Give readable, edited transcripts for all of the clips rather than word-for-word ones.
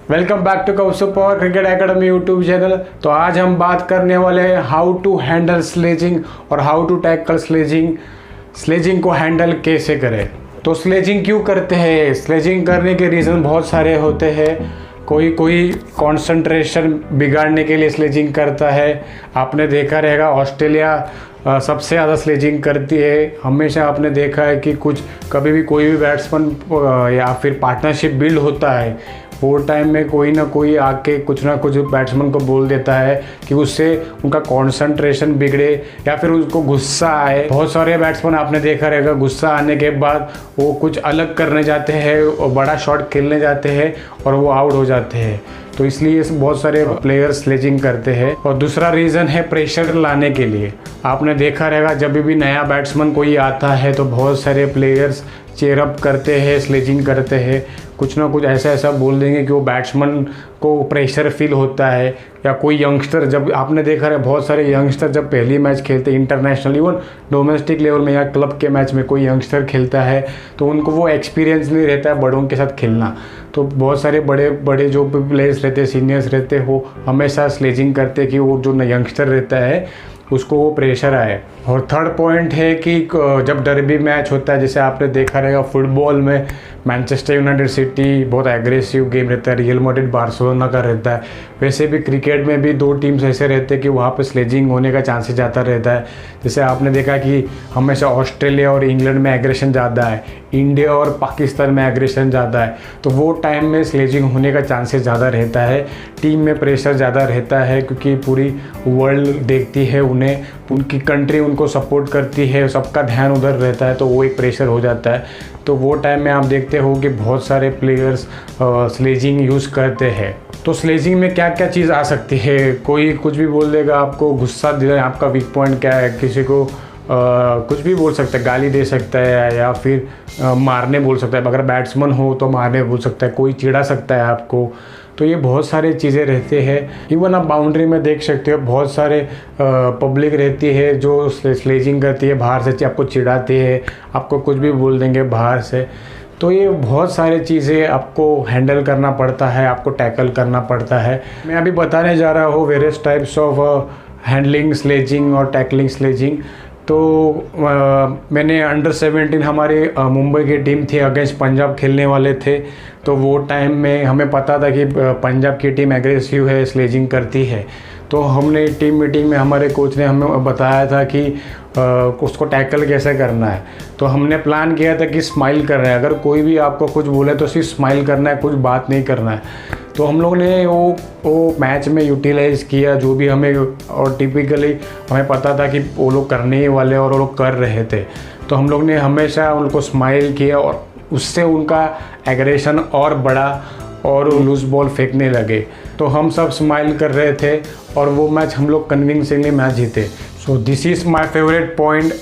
Welcome back to Kaushuk Pawar cricket academy YouTube channel. तो आज हम बात करने वाले हैं हाउ टू हैंडल स्लेजिंग और हाउ टू टैकल स्लेजिंग को हैंडल कैसे करें। तो स्लेजिंग क्यों करते हैं? स्लेजिंग करने के रीज़न बहुत सारे होते हैं। कोई कंसंट्रेशन बिगाड़ने के लिए स्लेजिंग करता है। आपने देखा रहेगा ऑस्ट्रेलिया सबसे ज़्यादा स्लेजिंग करती है। हमेशा आपने देखा है कि कभी भी कोई भी बैट्समैन या फिर पार्टनरशिप बिल्ड होता है, वो टाइम में कोई ना कोई आके कुछ ना कुछ बैट्समैन को बोल देता है कि उससे उनका कंसंट्रेशन बिगड़े या फिर उसको गुस्सा आए। बहुत सारे बैट्समैन आपने देखा रहेगा गुस्सा आने के बाद वो कुछ अलग करने जाते हैं और बड़ा शॉट खेलने जाते हैं और वो आउट हो जाते हैं। तो इसलिए बहुत सारे प्लेयर्स स्लेजिंग करते हैं। और दूसरा रीज़न है प्रेशर लाने के लिए। आपने देखा रहेगा जब भी नया बैट्समैन कोई आता है तो बहुत सारे प्लेयर्स चेयरअप करते हैं, स्लेजिंग करते हैं, कुछ ना कुछ ऐसा बोल देंगे कि वो बैट्समैन को प्रेशर फील होता है। या कोई यंगस्टर, जब आपने देखा है बहुत सारे यंगस्टर जब पहली मैच खेलते हैं इंटरनेशनल इवन डोमेस्टिक लेवल में या क्लब के मैच में कोई यंगस्टर खेलता है तो उनको वो एक्सपीरियंस नहीं रहता है बड़ों के साथ खेलना। तो बहुत सारे बड़े जो प्लेयर्स रहते हैं, सीनियर्स रहते हैं, वो हमेशा स्लेजिंग करते हैं कि वो जो यंगस्टर रहता है उसको वो प्रेशर आए। और थर्ड पॉइंट है कि जब डर्बी मैच होता है, जैसे आपने देखा रहेगा फुटबॉल में मैनचेस्टर यूनाइटेड सिटी बहुत एग्रेसिव गेम रहता है, रियल मैड्रिड बार्सिलोना का रहता है। वैसे भी क्रिकेट में भी दो टीम्स ऐसे रहते हैं कि वहाँ पे स्लेजिंग होने का चांसेस ज़्यादा रहता है। जैसे आपने देखा कि हमेशा ऑस्ट्रेलिया और इंग्लैंड में एग्रेशन ज़्यादा है, इंडिया और पाकिस्तान में एग्रेशन ज़्यादा है, तो वो टाइम में स्लेजिंग होने का चांसेस ज़्यादा रहता है। टीम में प्रेशर ज़्यादा रहता है क्योंकि पूरी वर्ल्ड देखती है उन्हें, उनकी कंट्री उनको सपोर्ट करती है, सबका ध्यान उधर रहता है, तो वो एक प्रेशर हो जाता है। तो वो टाइम में आप देखते हो कि बहुत सारे प्लेयर्स स्लेजिंग यूज़ करते हैं। तो स्लेजिंग में क्या क्या चीज़ आ सकती है? कोई कुछ भी बोल देगा, आपको गुस्सा दिला, आपका वीक पॉइंट क्या है, किसी को कुछ भी बोल सकता है, गाली दे सकता है या फिर मारने बोल सकता है। अगर बैट्समैन हो तो मारने बोल सकता है, कोई चिढ़ा सकता है आपको। तो ये बहुत सारी चीज़ें रहते हैं। इवन आप बाउंड्री में देख सकते हो बहुत सारे पब्लिक रहती है जो स्लेजिंग करती है, बाहर से आपको चिढ़ाते हैं, आपको कुछ भी बोल देंगे बाहर से। तो ये बहुत सारी चीज़ें आपको हैंडल करना पड़ता है, आपको टैकल करना पड़ता है। मैं अभी बताने जा रहा हूँ various types of handling sledging और टैकलिंग स्लेजिंग। तो मैंने अंडर 17 हमारी मुंबई की टीम थी, अगेंस्ट पंजाब खेलने वाले थे। तो वो टाइम में हमें पता था कि पंजाब की टीम एग्रेसिव है, स्लेजिंग करती है। तो हमने टीम मीटिंग में हमारे कोच ने हमें बताया था कि उसको टैकल कैसे करना है। तो हमने प्लान किया था कि स्माइल करना है, अगर कोई भी आपको कुछ बोले तो सिर्फ स्माइल करना है, कुछ बात नहीं करना है। तो हम लोग ने वो मैच में यूटिलाइज़ किया जो भी हमें, और टिपिकली हमें पता था कि वो लोग करने ही वाले और वो लोग कर रहे थे। तो हम लोग ने हमेशा उनको स्माइल किया और उससे उनका एग्रेशन और बढ़ा और लूज बॉल फेंकने लगे। तो हम सब स्माइल कर रहे थे और वो मैच हम लोग कन्विंसिंगली मैच जीते। So this is my favourite point.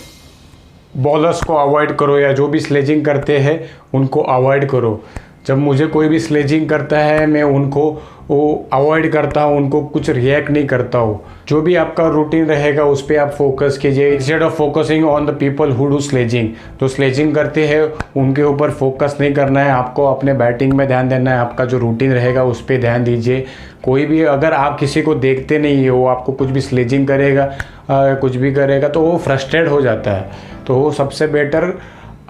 Bowlers को अवॉइड करो या जो भी स्लेजिंग करते हैं उनको अवॉइड करो। जब मुझे कोई भी स्लेजिंग करता है मैं उनको वो अवॉइड करता हूँ, उनको कुछ रिएक्ट नहीं करता हूँ। जो भी आपका रूटीन रहेगा उस पर आप फोकस कीजिए instead of focusing on the people who do sledging. जो स्लेजिंग करते हैं उनके ऊपर फोकस नहीं करना है, आपको अपने बैटिंग में ध्यान देना है, आपका जो रूटीन रहेगा उस पर ध्यान दीजिए। कोई भी अगर आप किसी को देखते नहीं है वो आपको कुछ भी स्लेजिंग करेगा कुछ भी करेगा तो वो फ्रस्ट्रेट हो जाता है। तो वो सबसे बेटर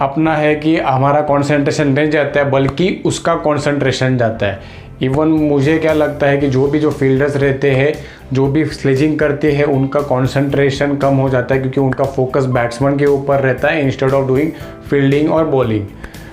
अपना है कि हमारा कंसंट्रेशन नहीं जाता है बल्कि उसका कंसंट्रेशन जाता है। इवन मुझे क्या लगता है कि जो फील्डर्स रहते हैं, जो भी स्लेजिंग करते हैं, उनका कंसंट्रेशन कम हो जाता है क्योंकि उनका फोकस बैट्समैन के ऊपर रहता है इंस्टेड ऑफ डूइंग फील्डिंग और बॉलिंग।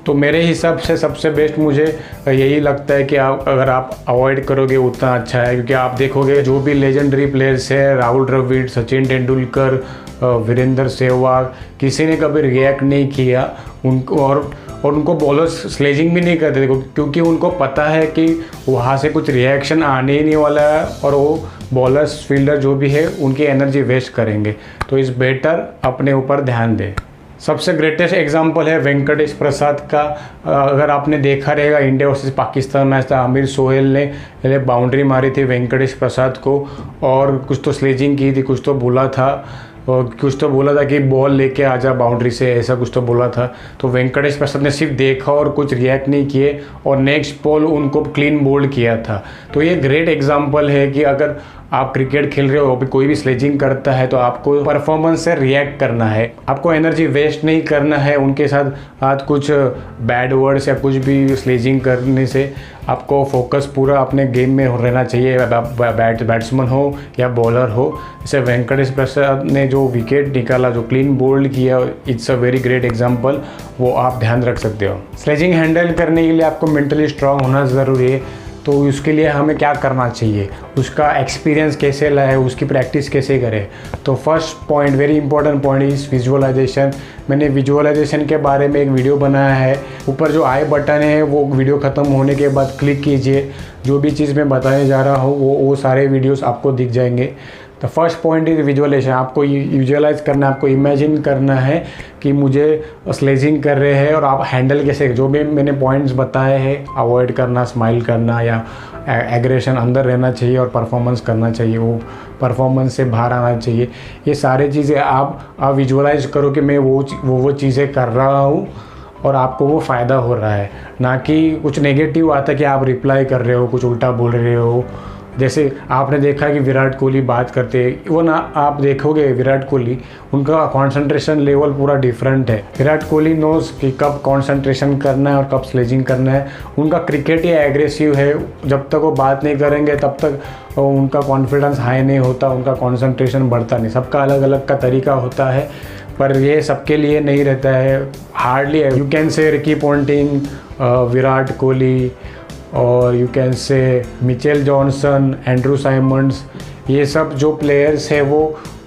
तो मेरे हिसाब से सबसे बेस्ट मुझे यही लगता है कि अगर आप अवॉइड करोगे उतना अच्छा है। क्योंकि आप देखोगे जो भी लेजेंडरी प्लेयर्स हैं, राहुल द्रविड़, सचिन तेंदुलकर, वीरेंद्र सहवाग, किसी ने कभी रिएक्ट नहीं किया उनको, और उनको बॉलर्स स्लेजिंग भी नहीं करते क्योंकि उनको पता है कि वहाँ से कुछ रिएक्शन आने ही नहीं वाला है और वो बॉलर्स फील्डर जो भी है उनकी एनर्जी वेस्ट करेंगे। तो इस बेटर अपने ऊपर ध्यान दें। सबसे ग्रेटेस्ट एग्जांपल है वेंकटेश प्रसाद का। अगर आपने देखा रहेगा इंडिया वर्सेस पाकिस्तान मैच था, आमिर सोहेल ने बाउंड्री मारी थी वेंकटेश प्रसाद को और कुछ तो स्लेजिंग की थी, कुछ तो बोला था। और कुछ तो बोला था कि बॉल लेके आ जा बाउंड्री से, ऐसा कुछ तो बोला था। तो वेंकटेश प्रसाद ने सिर्फ देखा और कुछ रिएक्ट नहीं किए और नेक्स्ट बॉल उनको क्लीन बोल्ड किया था। तो ये ग्रेट एग्जांपल है कि अगर आप क्रिकेट खेल रहे हो, अभी कोई भी स्लेजिंग करता है तो आपको परफॉर्मेंस से रिएक्ट करना है, आपको एनर्जी वेस्ट नहीं करना है उनके साथ आज कुछ बैड वर्ड्स या कुछ भी स्लेजिंग करने से। आपको फोकस पूरा अपने गेम में रहना चाहिए, बैट्समैन हो या बॉलर हो। जैसे वेंकटेश प्रसाद ने जो विकेट निकाला, जो क्लीन बोल्ड किया, it's a very great example, वो आप ध्यान रख सकते हो। स्लेजिंग हैंडल करने के लिए आपको मेंटली स्ट्रांग होना ज़रूरी है। तो उसके लिए हमें क्या करना चाहिए, उसका एक्सपीरियंस कैसे लाए, उसकी प्रैक्टिस कैसे करें। तो first point, very important point is visualisation. मैंने विजुअलाइजेशन के बारे में एक वीडियो बनाया है, ऊपर जो आई बटन है वो वीडियो ख़त्म होने के बाद क्लिक कीजिए, जो भी चीज़ मैं बताने जा रहा हूँ वो सारे वीडियोस आपको दिख जाएंगे। The first point is visualisation. आपको विजुअलाइज करना है, आपको इमेजिन करना है कि मुझे स्लेजिंग कर रहे हैं और आप हैंडल कैसे, जो भी मैंने पॉइंट्स बताए हैं, अवॉइड करना, स्माइल करना या एग्रेशन अंदर रहना चाहिए और परफॉर्मेंस करना चाहिए, वो परफॉर्मेंस से बाहर आना चाहिए। ये सारी चीज़ें आप विजुअलाइज करो कि मैं वो चीज़ें कर रहा हूँ और आपको वो फ़ायदा हो रहा है, ना कि कुछ नेगेटिव आता है कि आप रिप्लाई कर रहे हो, कुछ उल्टा बोल रहे हो। जैसे आपने देखा कि विराट कोहली बात करते हैं, वो ना आप देखोगे विराट कोहली, उनका कंसंट्रेशन लेवल पूरा डिफरेंट है। विराट कोहली नोज कि कब कंसंट्रेशन करना है और कब स्लेजिंग करना है। उनका क्रिकेट ही एग्रेसिव है, जब तक वो बात नहीं करेंगे तब तक उनका कॉन्फिडेंस हाई नहीं होता, उनका कंसंट्रेशन बढ़ता नहीं। सबका अलग अलग का तरीका होता है, पर ये सबके लिए नहीं रहता है। Hardly you can say Ricky Ponting, Virat Kohli, और you can say Mitchell Johnson, Andrew Symonds, ये सब जो प्लेयर्स हैं वो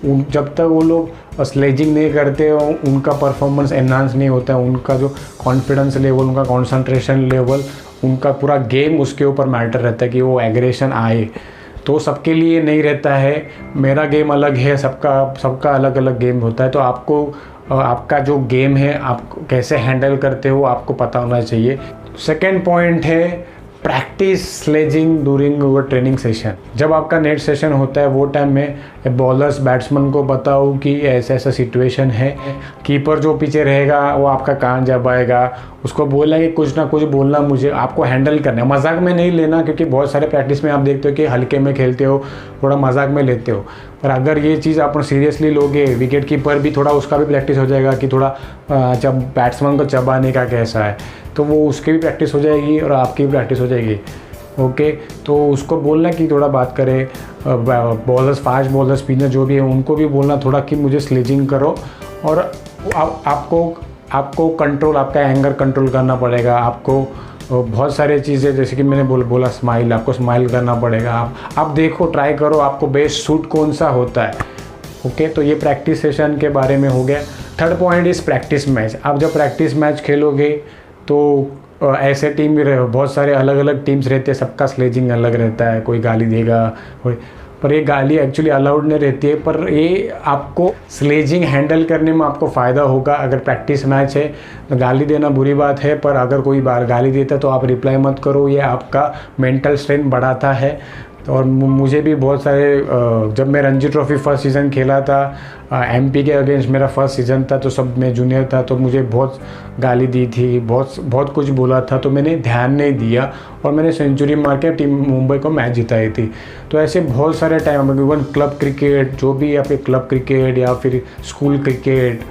जब तक वो लोग स्लेजिंग नहीं करते उनका परफॉर्मेंस एनहांस नहीं होता है। उनका जो कॉन्फिडेंस लेवल, उनका कंसंट्रेशन लेवल, उनका पूरा गेम उसके ऊपर मैटर रहता है कि वो एग्रेशन आए। तो सबके लिए नहीं रहता है, मेरा गेम अलग है, सबका अलग अलग गेम होता है। तो आपको आपका जो गेम है आप कैसे हैंडल करते हो आपको पता होना चाहिए। सेकेंड पॉइंट है practice sledging during your training session. जब आपका नेट सेशन होता है वो टाइम में बॉलर्स बैट्समैन को बताओ कि ऐसा ऐसा सिचुएशन है, कीपर जो पीछे रहेगा वो आपका कान जबाएगा, उसको बोलना कि कुछ ना कुछ बोलना, मुझे आपको हैंडल करना है। मजाक में नहीं लेना, क्योंकि बहुत सारे प्रैक्टिस में आप देखते हो कि हल्के में खेलते हो, थोड़ा मजाक में लेते हो। पर अगर ये चीज़ आप सीरियसली लोगे, विकेट कीपर भी थोड़ा उसका भी प्रैक्टिस हो जाएगा कि थोड़ा जब बैट्समैन को चबाने का कैसा है, तो वो उसकी भी प्रैक्टिस हो जाएगी और आपकी भी प्रैक्टिस हो जाएगी। ओके, तो उसको बोलना कि थोड़ा बात करें, बॉलर्स, फास्ट बॉलर, स्पिनर जो भी है उनको भी बोलना थोड़ा कि मुझे स्लेजिंग करो। और आपको कंट्रोल, आपका एंगर कंट्रोल करना पड़ेगा। आपको बहुत सारी चीज़ें, जैसे कि मैंने बोला स्माइल, आपको स्माइल करना पड़ेगा। आप देखो, ट्राई करो आपको बेस्ट सूट कौन सा होता है। ओके, तो ये प्रैक्टिस सेशन के बारे में हो गया। Third point is practice match. आप जब प्रैक्टिस मैच खेलोगे तो ऐसे टीम भी बहुत सारे अलग अलग टीम्स रहते हैं, सबका स्लेजिंग अलग रहता है, कोई गाली देगा, पर ये गाली एक्चुअली अलाउड नहीं रहती है। पर ये आपको स्लेजिंग हैंडल करने में आपको फ़ायदा होगा। अगर प्रैक्टिस मैच है तो गाली देना बुरी बात है, पर अगर कोई बार गाली देता है तो आप रिप्लाई मत करो, ये आपका मेंटल स्ट्रेंथ बढ़ाता है। और मुझे भी बहुत सारे, जब मैं रणजी ट्रॉफी फर्स्ट सीज़न खेला था, एमपी के अगेंस्ट मेरा फर्स्ट सीज़न था, तो सब मैं जूनियर था, तो मुझे बहुत गाली दी थी, बहुत कुछ बोला था, तो मैंने ध्यान नहीं दिया और मैंने सेंचुरी मार के टीम मुंबई को मैच जिताई थी। तो ऐसे बहुत सारे टाइम, इवन क्लब क्रिकेट, जो भी आपके क्लब क्रिकेट या फिर स्कूल क्रिकेट,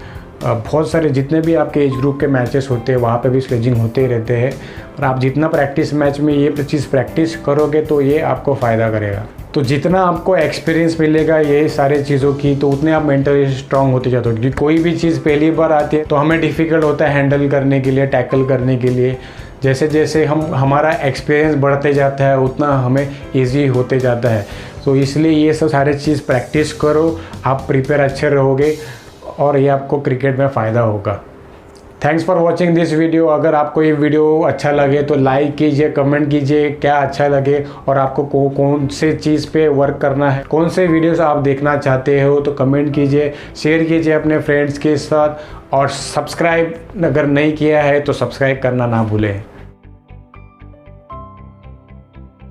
बहुत सारे जितने भी आपके एज ग्रुप के मैचेस होते हैं वहाँ पे भी स्लेजिंग होते ही रहते हैं। और आप जितना प्रैक्टिस मैच में ये चीज़ प्रैक्टिस करोगे तो ये आपको फ़ायदा करेगा। तो जितना आपको एक्सपीरियंस मिलेगा ये सारे चीज़ों की, तो उतने आप मेंटली स्ट्रांग होते जाते हो। क्योंकि कोई भी चीज़ पहली बार आती है तो हमें डिफ़िकल्ट होता है हैंडल करने के लिए, टैकल करने के लिए। जैसे जैसे हमारा एक्सपीरियंस बढ़ते जाता है उतना हमें ईजी होते जाता है। तो इसलिए ये सब सारे चीज़ प्रैक्टिस करो, आप प्रिपेयर अच्छे रहोगे और ये आपको क्रिकेट में फ़ायदा होगा। Thanks for watching this video. अगर आपको ये वीडियो अच्छा लगे तो लाइक कीजिए, कमेंट कीजिए क्या अच्छा लगे और आपको कौन से चीज़ पे वर्क करना है, कौन से वीडियोस आप देखना चाहते हो, तो कमेंट कीजिए, शेयर कीजिए अपने फ्रेंड्स के साथ। और सब्सक्राइब अगर नहीं किया है तो सब्सक्राइब करना ना भूलें।